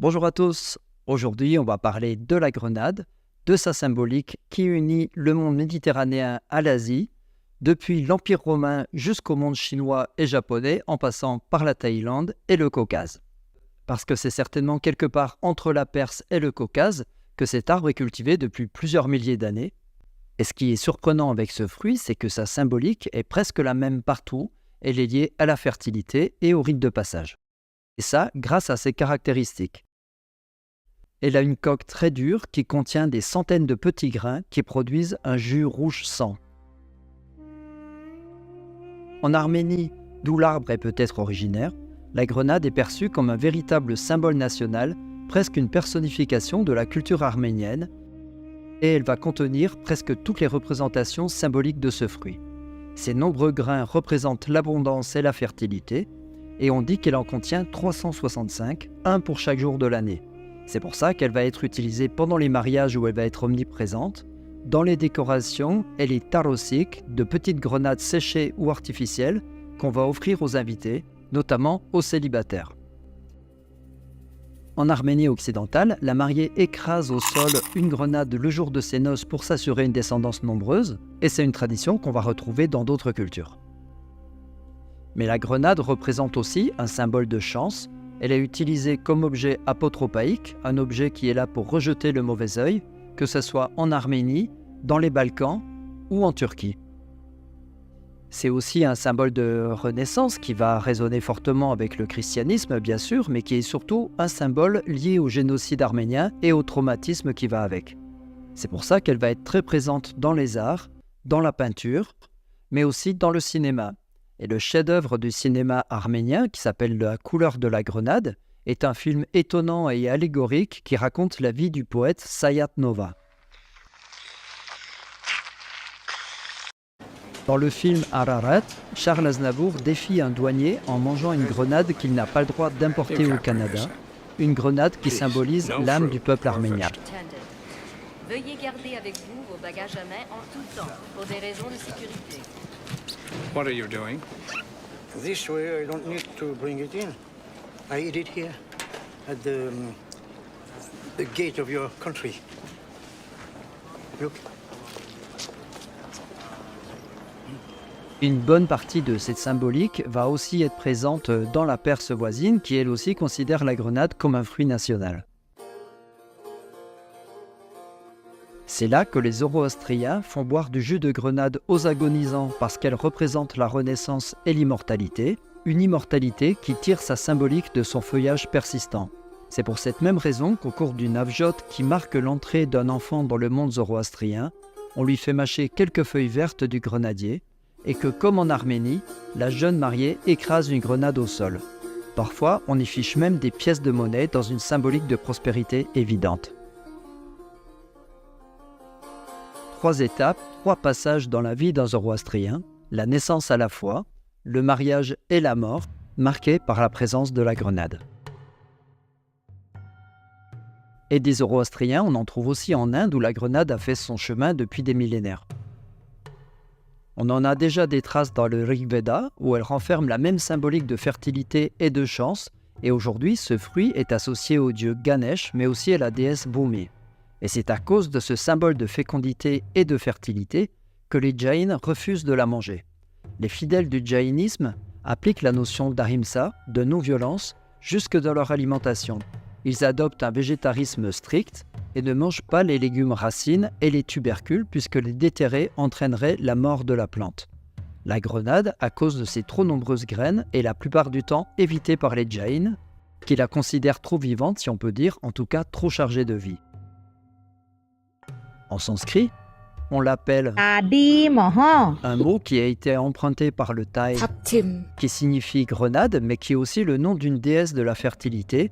Bonjour à tous, aujourd'hui on va parler de la grenade, de sa symbolique qui unit le monde méditerranéen à l'Asie, depuis l'Empire romain jusqu'au monde chinois et japonais en passant par la Thaïlande et le Caucase. Parce que c'est certainement quelque part entre la Perse et le Caucase que cet arbre est cultivé depuis plusieurs milliers d'années. Et ce qui est surprenant avec ce fruit, c'est que sa symbolique est presque la même partout, elle est liée à la fertilité et au rite de passage. Et ça, grâce à ses caractéristiques. Elle a une coque très dure qui contient des centaines de petits grains qui produisent un jus rouge sang. En Arménie, d'où l'arbre est peut-être originaire, la grenade est perçue comme un véritable symbole national, presque une personnification de la culture arménienne, et elle va contenir presque toutes les représentations symboliques de ce fruit. Ces nombreux grains représentent l'abondance et la fertilité, et on dit qu'elle en contient 365, un pour chaque jour de l'année. C'est pour ça qu'elle va être utilisée pendant les mariages où elle va être omniprésente. Dans les décorations, elle est tarosique, de petites grenades séchées ou artificielles qu'on va offrir aux invités, notamment aux célibataires. En Arménie occidentale, la mariée écrase au sol une grenade le jour de ses noces pour s'assurer une descendance nombreuse, et c'est une tradition qu'on va retrouver dans d'autres cultures. Mais la grenade représente aussi un symbole de chance. Elle est utilisée comme objet apotropaïque, un objet qui est là pour rejeter le mauvais œil, que ce soit en Arménie, dans les Balkans ou en Turquie. C'est aussi un symbole de renaissance qui va résonner fortement avec le christianisme, bien sûr, mais qui est surtout un symbole lié au génocide arménien et au traumatisme qui va avec. C'est pour ça qu'elle va être très présente dans les arts, dans la peinture, mais aussi dans le cinéma. Et le chef-d'œuvre du cinéma arménien, qui s'appelle La couleur de la grenade, est un film étonnant et allégorique qui raconte la vie du poète Sayat Nova. Dans le film Ararat, Charles Aznavour défie un douanier en mangeant une grenade qu'il n'a pas le droit d'importer au Canada, une grenade qui symbolise l'âme du peuple arménien. Veuillez garder avec vous vos bagages à main en tout temps, pour des raisons de sécurité. What are you doing? This way I don't need to bring it in. I eat it here at the gate of your country. Look. Une bonne partie de cette symbolique va aussi être présente dans la Perse voisine qui elle aussi considère la grenade comme un fruit national. C'est là que les Zoroastriens font boire du jus de grenade aux agonisants parce qu'elle représente la renaissance et l'immortalité, une immortalité qui tire sa symbolique de son feuillage persistant. C'est pour cette même raison qu'au cours d'une avjot qui marque l'entrée d'un enfant dans le monde zoroastrien, on lui fait mâcher quelques feuilles vertes du grenadier et que, comme en Arménie, la jeune mariée écrase une grenade au sol. Parfois, on y fiche même des pièces de monnaie dans une symbolique de prospérité évidente. 3 étapes, 3 passages dans la vie d'un zoroastrien, la naissance à la fois, le mariage et la mort, marqués par la présence de la grenade. Et des zoroastriens, on en trouve aussi en Inde où la grenade a fait son chemin depuis des millénaires. On en a déjà des traces dans le Rig Veda où elle renferme la même symbolique de fertilité et de chance, et aujourd'hui ce fruit est associé au dieu Ganesh mais aussi à la déesse Bhumi. Et c'est à cause de ce symbole de fécondité et de fertilité que les Jains refusent de la manger. Les fidèles du jaïnisme appliquent la notion d'ahimsa, de non-violence, jusque dans leur alimentation. Ils adoptent un végétarisme strict et ne mangent pas les légumes racines et les tubercules puisque les déterrer entraînerait la mort de la plante. La grenade, à cause de ses trop nombreuses graines, est la plupart du temps évitée par les Jains, qui la considèrent trop vivante, si on peut dire, en tout cas trop chargée de vie. En sanskrit, on l'appelle un mot qui a été emprunté par le thaï, qui signifie grenade, mais qui est aussi le nom d'une déesse de la fertilité,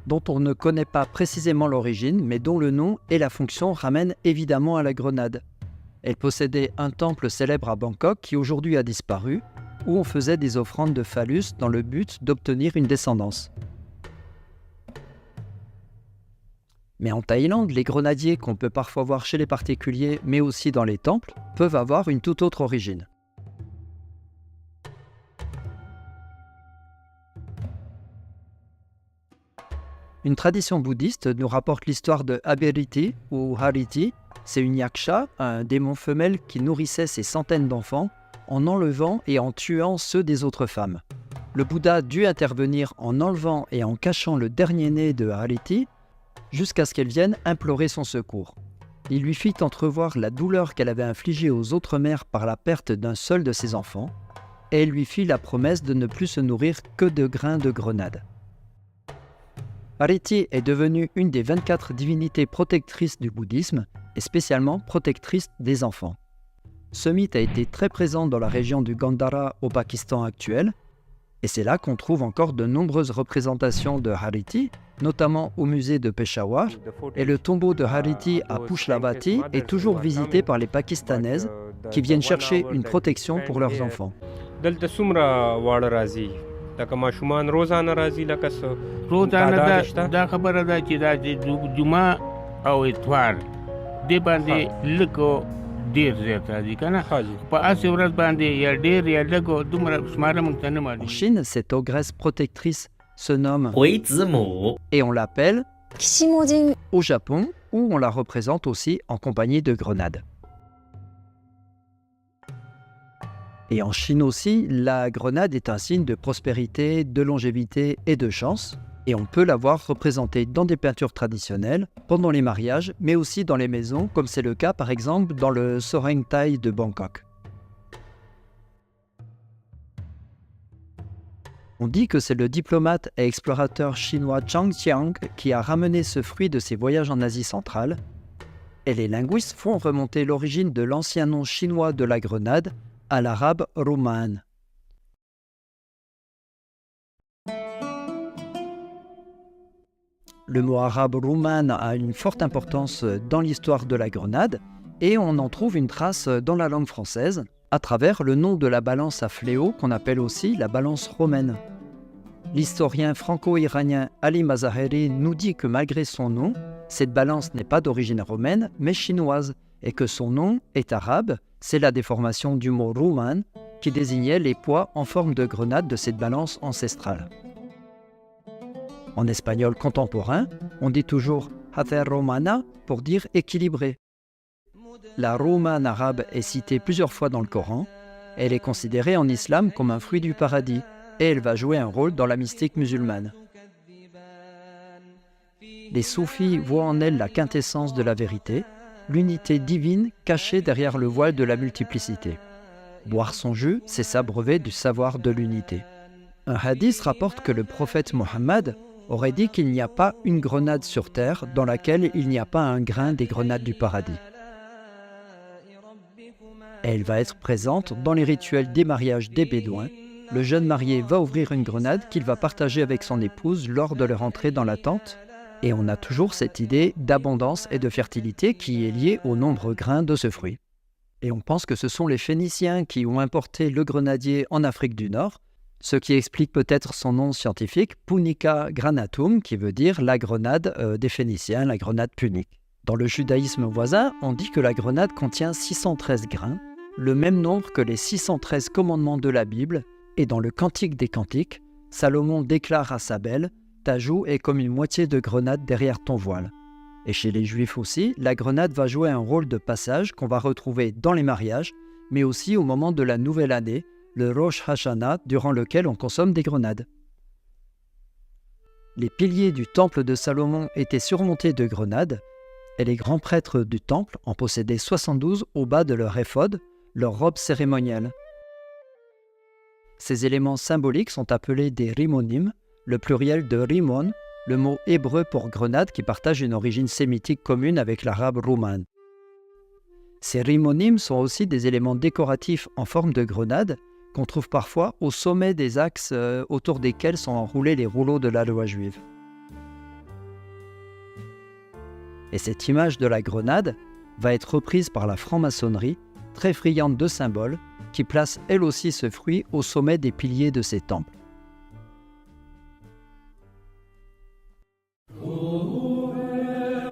dont on ne connaît pas précisément l'origine, mais dont le nom et la fonction ramènent évidemment à la grenade. Elle possédait un temple célèbre à Bangkok qui aujourd'hui a disparu, où on faisait des offrandes de phallus dans le but d'obtenir une descendance. Mais en Thaïlande, les grenadiers qu'on peut parfois voir chez les particuliers, mais aussi dans les temples, peuvent avoir une toute autre origine. Une tradition bouddhiste nous rapporte l'histoire de Abhiriti ou Hariti. C'est une yaksha, un démon femelle qui nourrissait ses centaines d'enfants en enlevant et en tuant ceux des autres femmes. Le Bouddha dut intervenir en enlevant et en cachant le dernier-né de Hariti jusqu'à ce qu'elle vienne implorer son secours. Il lui fit entrevoir la douleur qu'elle avait infligée aux autres mères par la perte d'un seul de ses enfants, et lui fit la promesse de ne plus se nourrir que de grains de grenade. Hariti est devenue une des 24 divinités protectrices du bouddhisme, et spécialement protectrice des enfants. Ce mythe a été très présent dans la région du Gandhara au Pakistan actuel, et c'est là qu'on trouve encore de nombreuses représentations de Hariti, notamment au musée de Peshawar, et le tombeau de Hariti à Pushlavati est toujours visité par les Pakistanaises qui viennent chercher une protection pour leurs enfants. En Chine, cette ogresse protectrice se nomme 回子母 et on l'appelle 西魔精 au Japon, où on la représente aussi en compagnie de grenades. Et en Chine aussi, la grenade est un signe de prospérité, de longévité et de chance. Et on peut la voir représentée dans des peintures traditionnelles, pendant les mariages, mais aussi dans les maisons, comme c'est le cas par exemple dans le Soreng Thai de Bangkok. On dit que c'est le diplomate et explorateur chinois Zhang Qiang qui a ramené ce fruit de ses voyages en Asie centrale. Et les linguistes font remonter l'origine de l'ancien nom chinois de la grenade à l'arabe rumman. Le mot arabe rumman a une forte importance dans l'histoire de la grenade et on en trouve une trace dans la langue française à travers le nom de la balance à fléau qu'on appelle aussi la balance romaine. L'historien franco-iranien Ali Mazaheri nous dit que malgré son nom, cette balance n'est pas d'origine romaine mais chinoise et que son nom est arabe, c'est la déformation du mot rumman qui désignait les poids en forme de grenade de cette balance ancestrale. En espagnol contemporain, on dit toujours hacer romana pour dire équilibré. La rumman arabe est citée plusieurs fois dans le Coran. Elle est considérée en islam comme un fruit du paradis et elle va jouer un rôle dans la mystique musulmane. Les soufis voient en elle la quintessence de la vérité, l'unité divine cachée derrière le voile de la multiplicité. Boire son jus, c'est s'abreuver du savoir de l'unité. Un hadith rapporte que le prophète Mohammed aurait dit qu'il n'y a pas une grenade sur terre dans laquelle il n'y a pas un grain des grenades du paradis. Elle va être présente dans les rituels des mariages des Bédouins. Le jeune marié va ouvrir une grenade qu'il va partager avec son épouse lors de leur entrée dans la tente. Et on a toujours cette idée d'abondance et de fertilité qui est liée au nombre grains de ce fruit. Et on pense que ce sont les Phéniciens qui ont importé le grenadier en Afrique du Nord, ce qui explique peut-être son nom scientifique, Punica granatum, qui veut dire la grenade des Phéniciens, la grenade punique. Dans le judaïsme voisin, on dit que la grenade contient 613 grains, le même nombre que les 613 commandements de la Bible, et dans le Cantique des Cantiques, Salomon déclare à sa belle « Ta joue est comme une moitié de grenade derrière ton voile ». Et chez les Juifs aussi, la grenade va jouer un rôle de passage qu'on va retrouver dans les mariages, mais aussi au moment de la nouvelle année, le Rosh Hashanah, durant lequel on consomme des grenades. Les piliers du temple de Salomon étaient surmontés de grenades, et les grands prêtres du temple en possédaient 72 au bas de leur éphod, leur robe cérémonielle. Ces éléments symboliques sont appelés des rimonim, le pluriel de rimon, le mot hébreu pour grenade qui partage une origine sémitique commune avec l'arabe rumman. Ces rimonim sont aussi des éléments décoratifs en forme de grenade qu'on trouve parfois au sommet des axes autour desquels sont enroulés les rouleaux de la loi juive. Et cette image de la grenade va être reprise par la franc-maçonnerie, très friande de symboles, qui place elle aussi ce fruit au sommet des piliers de ses temples.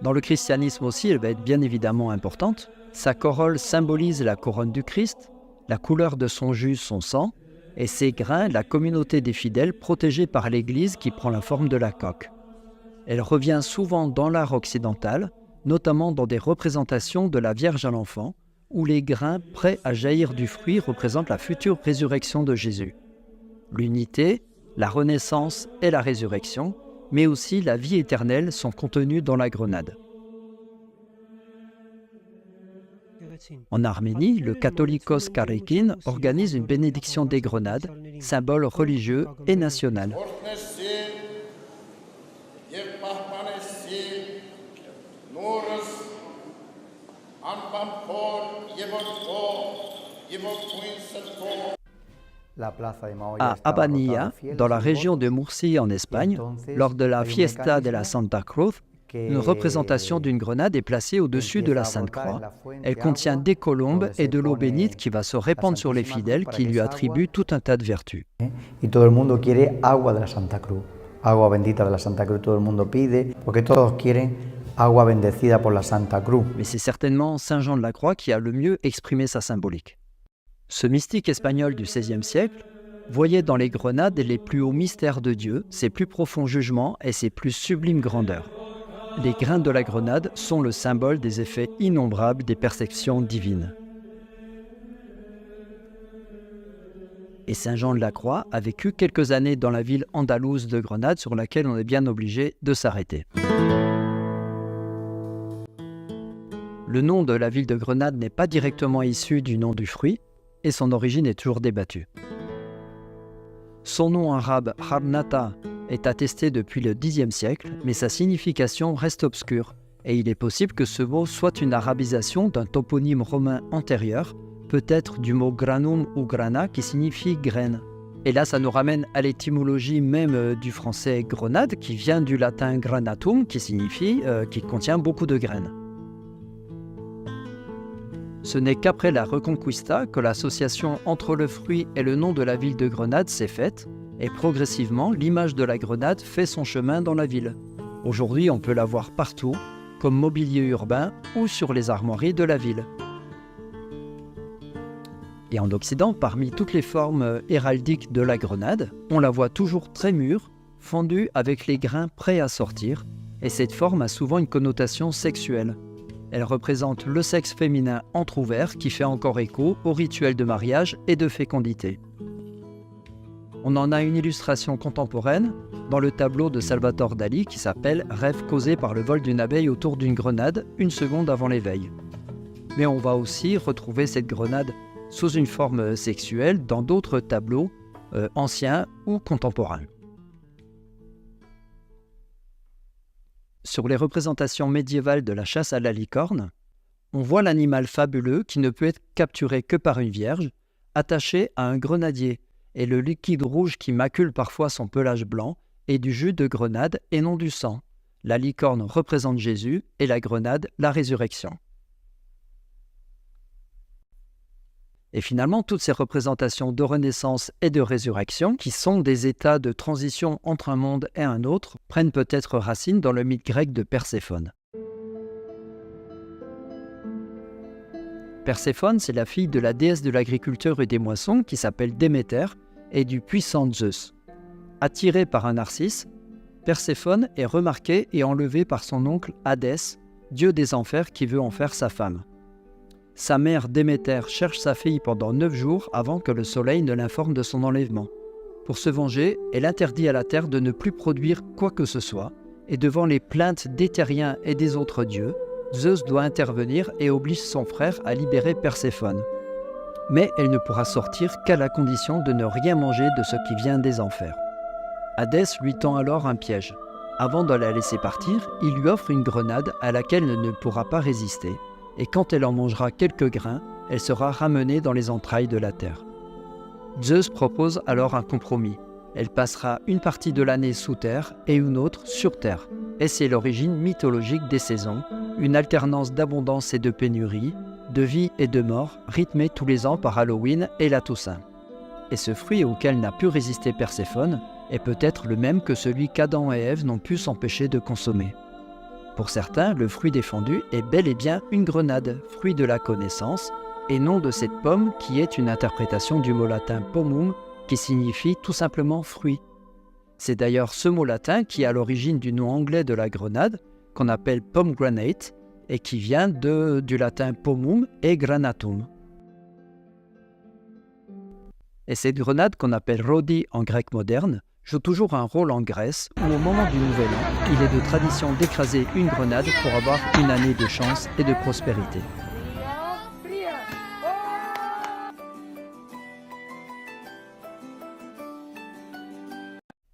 Dans le christianisme aussi, elle va être bien évidemment importante. Sa corolle symbolise la couronne du Christ, la couleur de son jus, son sang, et ses grains, la communauté des fidèles protégée par l'Église qui prend la forme de la coque. Elle revient souvent dans l'art occidental, notamment dans des représentations de la Vierge à l'enfant, où les grains prêts à jaillir du fruit représentent la future résurrection de Jésus. L'unité, la renaissance et la résurrection, mais aussi la vie éternelle sont contenus dans la grenade. En Arménie, le Catholicos Karekin organise une bénédiction des grenades, symbole religieux et national. À Abanilla, dans la région de Murcie en Espagne, lors de la Fiesta de la Santa Cruz, une représentation d'une grenade est placée au-dessus de la Sainte Croix. Elle contient des colombes et de l'eau bénite qui va se répandre sur les fidèles qui lui attribuent tout un tas de vertus. Y todo el mundo quiere agua de la Santa Cruz, agua bendita de la Santa Cruz, todo el mundo pide, porque todos quieren agua bendecida por la Santa Cruz. Mais c'est certainement Saint Jean de la Croix qui a le mieux exprimé sa symbolique. Ce mystique espagnol du XVIe siècle voyait dans les grenades les plus hauts mystères de Dieu, ses plus profonds jugements et ses plus sublimes grandeurs. Les grains de la grenade sont le symbole des effets innombrables des perceptions divines. Et Saint Jean de la Croix a vécu quelques années dans la ville andalouse de Grenade, sur laquelle on est bien obligé de s'arrêter. Le nom de la ville de Grenade n'est pas directement issu du nom du fruit, et son origine est toujours débattue. Son nom arabe Harnata est attesté depuis le Xe siècle, mais sa signification reste obscure, et il est possible que ce mot soit une arabisation d'un toponyme romain antérieur, peut-être du mot granum ou grana qui signifie graine. Et là, ça nous ramène à l'étymologie même du français grenade, qui vient du latin granatum, qui signifie qui contient beaucoup de graines. Ce n'est qu'après la Reconquista que l'association entre le fruit et le nom de la ville de Grenade s'est faite, et progressivement, l'image de la grenade fait son chemin dans la ville. Aujourd'hui, on peut la voir partout, comme mobilier urbain ou sur les armoiries de la ville. Et en Occident, parmi toutes les formes héraldiques de la grenade, on la voit toujours très mûre, fondue avec les grains prêts à sortir, et cette forme a souvent une connotation sexuelle. Elle représente le sexe féminin entrouvert qui fait encore écho au rituel de mariage et de fécondité. On en a une illustration contemporaine dans le tableau de Salvatore Dali qui s'appelle « Rêve causé par le vol d'une abeille autour d'une grenade, une seconde avant l'éveil ». Mais on va aussi retrouver cette grenade sous une forme sexuelle dans d'autres tableaux anciens ou contemporains. Sur les représentations médiévales de la chasse à la licorne, on voit l'animal fabuleux qui ne peut être capturé que par une vierge, attaché à un grenadier, et le liquide rouge qui macule parfois son pelage blanc est du jus de grenade et non du sang. La licorne représente Jésus et la grenade la résurrection. Et finalement, toutes ces représentations de renaissance et de résurrection, qui sont des états de transition entre un monde et un autre, prennent peut-être racine dans le mythe grec de Perséphone. Perséphone, c'est la fille de la déesse de l'agriculture et des moissons qui s'appelle Déméter et du puissant Zeus. Attirée par un Narcisse, Perséphone est remarquée et enlevée par son oncle Hadès, dieu des enfers qui veut en faire sa femme. Sa mère Déméter cherche sa fille pendant 9 jours avant que le soleil ne l'informe de son enlèvement. Pour se venger, elle interdit à la terre de ne plus produire quoi que ce soit, et devant les plaintes des terriens et des autres dieux, Zeus doit intervenir et oblige son frère à libérer Perséphone. Mais elle ne pourra sortir qu'à la condition de ne rien manger de ce qui vient des enfers. Hadès lui tend alors un piège. Avant de la laisser partir, il lui offre une grenade à laquelle elle ne pourra pas résister, et quand elle en mangera quelques grains, elle sera ramenée dans les entrailles de la terre. Zeus propose alors un compromis. Elle passera une partie de l'année sous terre et une autre sur terre. Et c'est l'origine mythologique des saisons, une alternance d'abondance et de pénurie, de vie et de mort, rythmée tous les ans par Halloween et la Toussaint. Et ce fruit auquel n'a pu résister Perséphone est peut-être le même que celui qu'Adam et Ève n'ont pu s'empêcher de consommer. Pour certains, le fruit défendu est bel et bien une grenade, fruit de la connaissance, et non de cette pomme qui est une interprétation du mot latin pomum, qui signifie tout simplement fruit. C'est d'ailleurs ce mot latin qui est à l'origine du nom anglais de la grenade, qu'on appelle pomegranate, et qui vient du latin pomum et granatum. Et cette grenade qu'on appelle rodi en grec moderne joue toujours un rôle en Grèce où au moment du Nouvel An, il est de tradition d'écraser une grenade pour avoir une année de chance et de prospérité.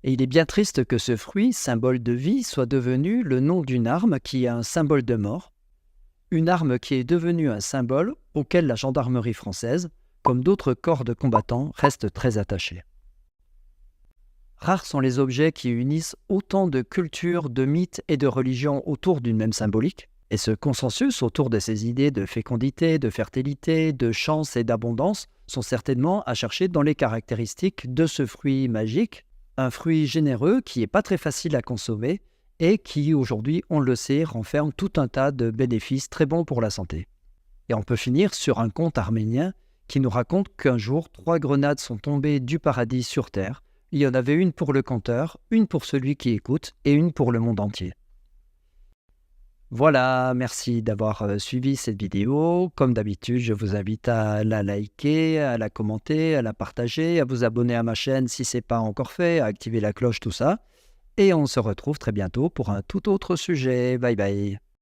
Et il est bien triste que ce fruit, symbole de vie, soit devenu le nom d'une arme qui est un symbole de mort. Une arme qui est devenue un symbole auquel la gendarmerie française, comme d'autres corps de combattants, reste très attachée. Rares sont les objets qui unissent autant de cultures, de mythes et de religions autour d'une même symbolique, et ce consensus autour de ces idées de fécondité, de fertilité, de chance et d'abondance sont certainement à chercher dans les caractéristiques de ce fruit magique, un fruit généreux qui n'est pas très facile à consommer et qui, aujourd'hui, on le sait, renferme tout un tas de bénéfices très bons pour la santé. Et on peut finir sur un conte arménien qui nous raconte qu'un jour, 3 grenades sont tombées du paradis sur terre. Il y en avait une pour le conteur, une pour celui qui écoute et une pour le monde entier. Voilà, merci d'avoir suivi cette vidéo. Comme d'habitude, je vous invite à la liker, à la commenter, à la partager, à vous abonner à ma chaîne si ce n'est pas encore fait, à activer la cloche, tout ça. Et on se retrouve très bientôt pour un tout autre sujet. Bye bye.